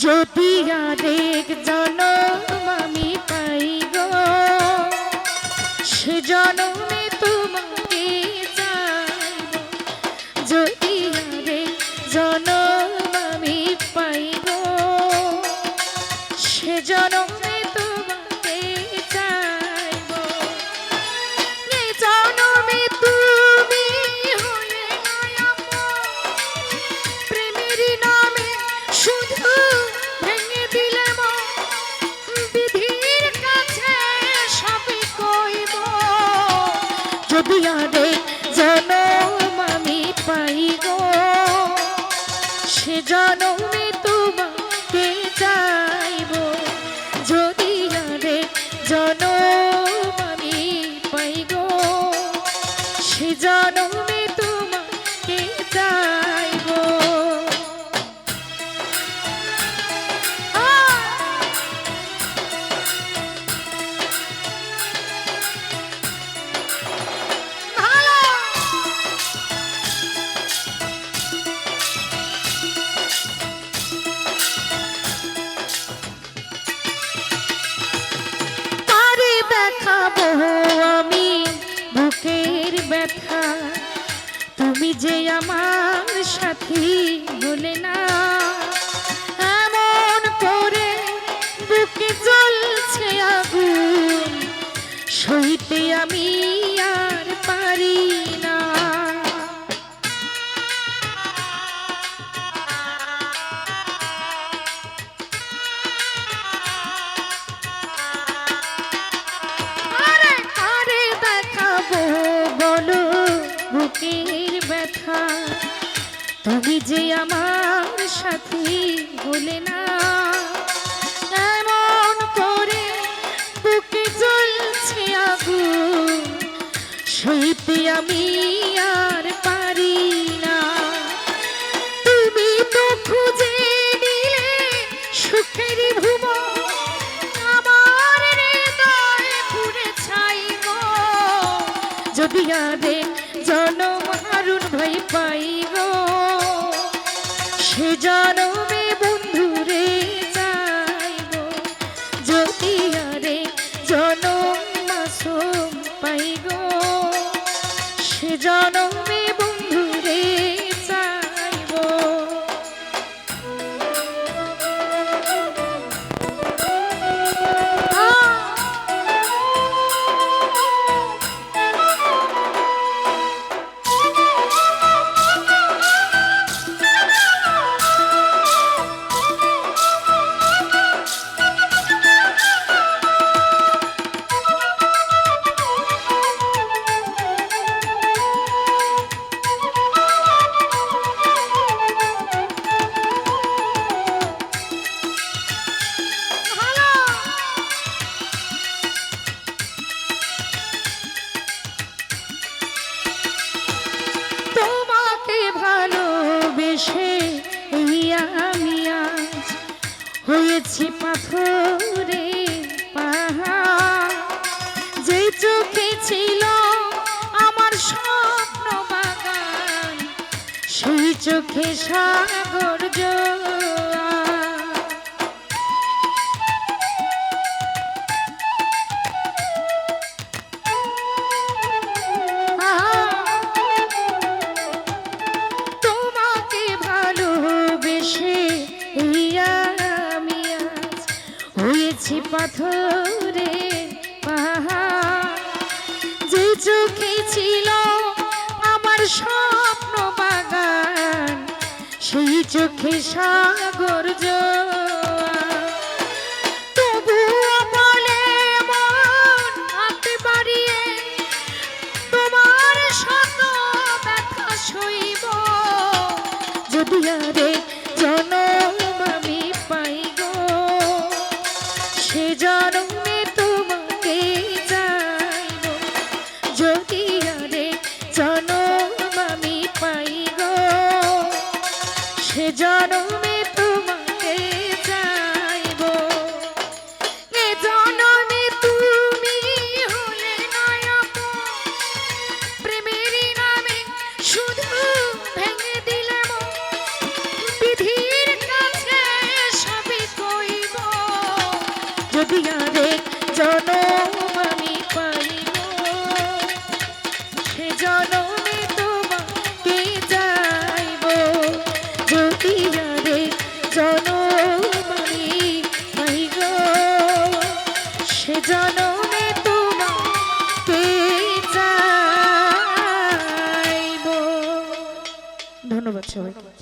যদি আরেক জনম আমি পাই গো সে জনমে তোমাকে চাইব। যদি আরেক জনম আমি পাই গো সে জনমে তোমাকে চাইব। এই জনমে তুমি হলে না আমার, প্রেমেরই নামে শুধু ভেঙে দিলে মন, বিধির কাছে সবই কইব। যদি আরেক জনম আমি পাই গো সে জনমে তোমাকে চাইব। যদি আরেক জনম আমি পাই গো সে জনমে তোমাকে চাইব। দেখাবো আমি বুকের ব্যথা, তুমি যে আমার সাথী বলে না। এমন করে বুকে জ্বলছে আগুন, সইতে আমি আর পারি না। বলো বুকের ব্যথা, তুমি যে আমার সাথী বলে না। এমন করে বুকে জ্বলছে আগুন, সইতে আমি আর পারি না। তুমি তো খুঁজে নিলে সুখের ভুবন, আমার হৃদয় পুড়ে ছাইব। যদি আরেক জনম হারুন ভাই পাই গো সে জনমে বন্ধুরে চাইব। যদি আরেক জনম মাসুম পাই গো সে জনমে বন্ধুরে চাইব। ভালোবেসে আমি আজ হয়েছি পাথরে পাহাড়। যে চোখে ছিল আমার স্বপ্ন বাগান, সেই চোখে সাগর জোয়ার। পাথরে পাহাড়, যে চোখে ছিল আমার স্বপ্ন বাগান, সেই চোখে সাগর জোয়ার। তবুও বলে মন হাত বাড়িয়ে তোমার শত ব্যথা সইব। যদি আরেক জনম আমি পাই গো সে জনমে তোমাকে চাইব। যদি আরেক জনম আমি পাই গো সে জনমে তোমাকে চাইব। এ জনমে তুমি হলে না আপন, প্রেমেরই নামে শুধু ভেঙে দিলে মন, বিধির যদি আরেক জনম আমি পাইব সে জনমে তোমাকে যাইব যদি আরেক জনম আমি পাইব সে জনমে তোমাকে যাইব। ধন্যবাদ সবাইকে।